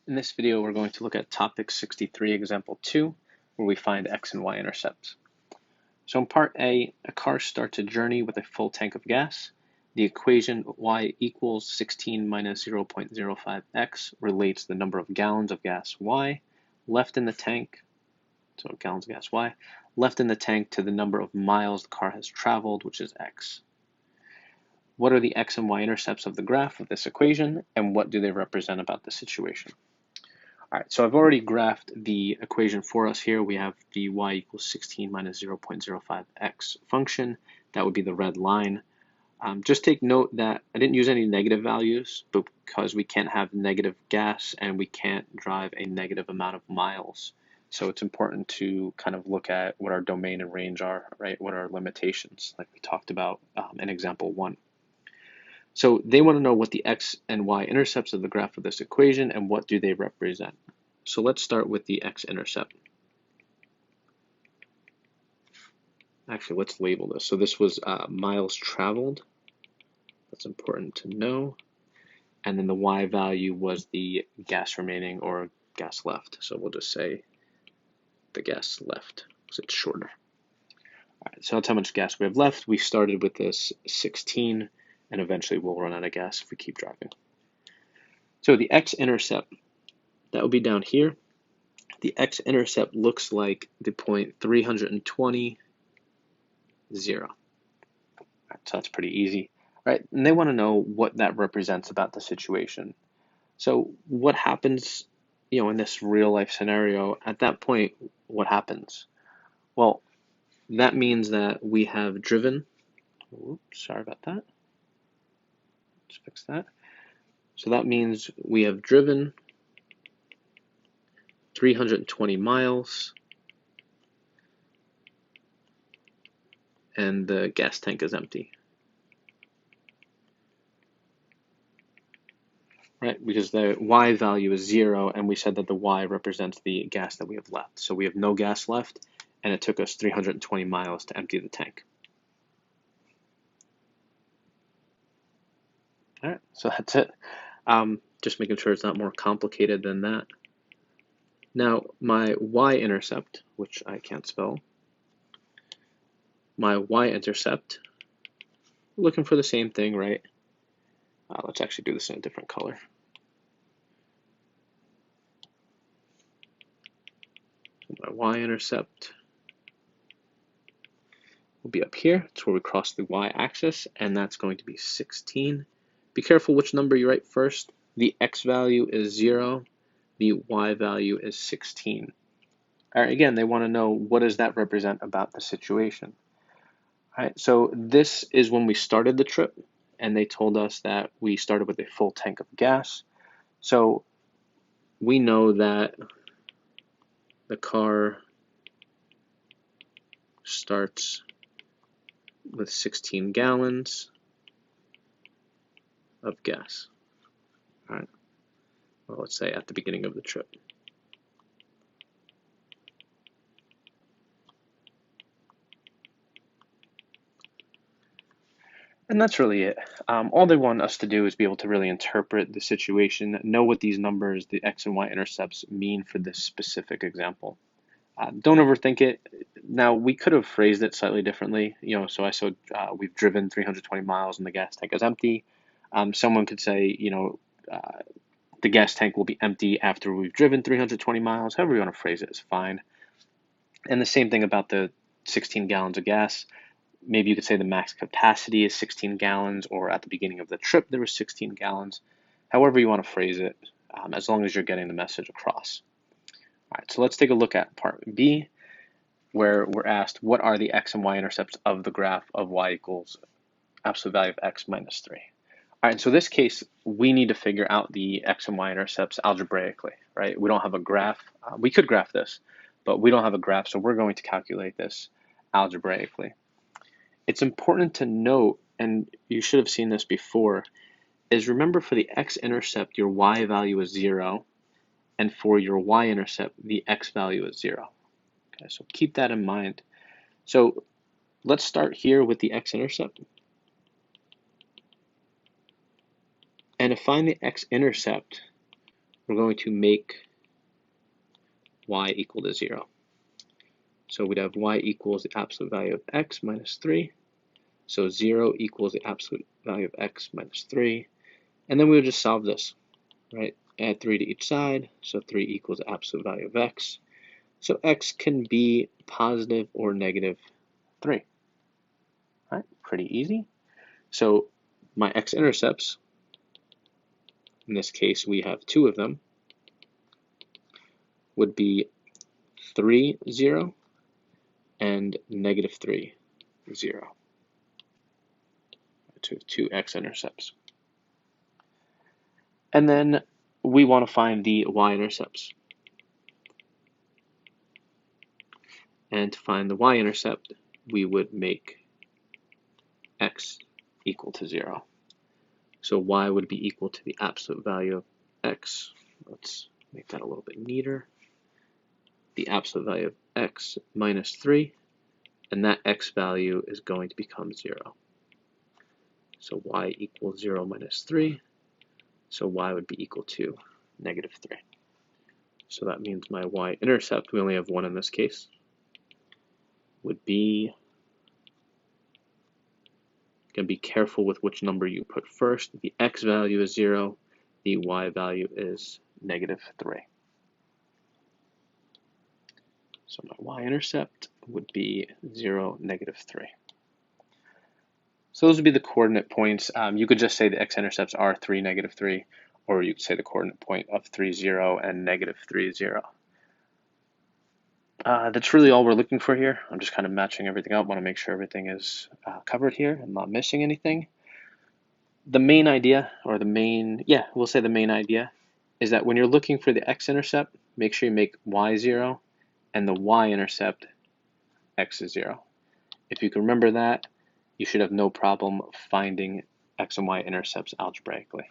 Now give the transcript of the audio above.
In this video, we're going to look at topic 63, example 2, where we find X and Y intercepts. So in part A, a car starts a journey with a full tank of gas. The equation y equals 16 minus 0.05x relates the number of gallons of gas y left in the tank, so gallons of gas y, left in the tank to the number of miles the car has traveled, which is x. What are the X and Y intercepts of the graph of this equation, and what do they represent about the situation? All right, so I've already graphed the equation for us here. We have the y equals 16 minus 0.05x function. That would be the red line. Just take note that I didn't use any negative values because we can't have negative gas and we can't drive a negative amount of miles. So it's important to kind of look at what our domain and range are, right? What are our limitations, like we talked about in example 1. So they want to know what the X and Y intercepts of the graph of this equation and what do they represent. So let's start with the X-intercept. Actually, let's label this. So this was miles traveled. That's important to know. And then the Y value was the gas remaining or gas left. So we'll just say the gas left because it's shorter. All right, so that's how much gas we have left. We started with this 16. And eventually we'll run out of gas if we keep driving. So the X-intercept, that will be down here. The X-intercept looks like the point 320, 0. Right, so that's pretty easy, right? And they want to know what that represents about the situation. So what happens, in this real life scenario, at that point, what happens? Well, that means that we have driven, oops, sorry about that. Let's fix that. So that means we have driven 320 miles and the gas tank is empty. Right, because the Y value is 0 and we said that the Y represents the gas that we have left. So we have no gas left and it took us 320 miles to empty the tank. All right, so that's it. Just making sure it's not more complicated than that. Now, my Y-intercept, which I can't spell, my Y-intercept, looking for the same thing, right? Let's actually do this in a different color. My Y-intercept will be up here. It's where we cross the Y-axis, and that's going to be 16. Be careful which number you write first. The X value is 0. The Y value is 16. All right, again, they want to know what does that represent about the situation. All right, so this is when we started the trip, and they told us that we started with a full tank of gas. So we know that the car starts with 16 gallons of gas. All right, well, let's say at the beginning of the trip. And that's really it. All they want us to do is be able to really interpret the situation, know what these numbers, the X and Y intercepts, mean for this specific example. Don't overthink it. Now, we could have phrased it slightly differently. So I said we've driven 320 miles and the gas tank is empty. Someone could say, the gas tank will be empty after we've driven 320 miles. However you want to phrase it is fine. And the same thing about the 16 gallons of gas. Maybe you could say the max capacity is 16 gallons, or at the beginning of the trip there was 16 gallons. However you want to phrase it, as long as you're getting the message across. All right, so let's take a look at part B, where we're asked what are the X and Y intercepts of the graph of Y equals absolute value of X minus 3. All right, so in this case, we need to figure out the X and Y intercepts algebraically, right? We don't have a graph. We could graph this, but we don't have a graph, so we're going to calculate this algebraically. It's important to note, and you should have seen this before, is remember for the X-intercept, your Y value is 0, and for your Y-intercept, the X value is 0. Okay, so keep that in mind. So let's start here with the X-intercept. And to find the X-intercept, we're going to make y equal to 0. So we'd have y equals the absolute value of x minus 3. So 0 equals the absolute value of x minus 3. And then we would just solve this, right? Add 3 to each side, so 3 equals the absolute value of x. So x can be positive or negative 3. All right, pretty easy. So my x-intercepts, in this case we have 2 of them, would be 3, 0, and negative 3, 0. Two x-intercepts. And then we want to find the y-intercepts. And to find the y-intercept, we would make x equal to 0. So y would be equal to the absolute value of x. Let's make that a little bit neater. The absolute value of x minus 3, and that x value is going to become 0. So y equals 0 minus 3, so y would be equal to negative 3. So that means my y-intercept, we only have one in this case, would be, going to be careful with which number you put first. The x value is 0, the y value is negative 3. So my y-intercept would be 0, negative 3. So those would be the coordinate points. You could just say the x-intercepts are 3, negative 3, or you could say the coordinate point of 3, 0, and negative 3, 0. That's really all we're looking for here. I'm just kind of matching everything up. Want to make sure everything is covered here and not missing anything. The main idea, or we'll say the main idea, is that when you're looking for the x-intercept, make sure you make y 0, and the y-intercept x is 0. If you can remember that, you should have no problem finding x and y intercepts algebraically.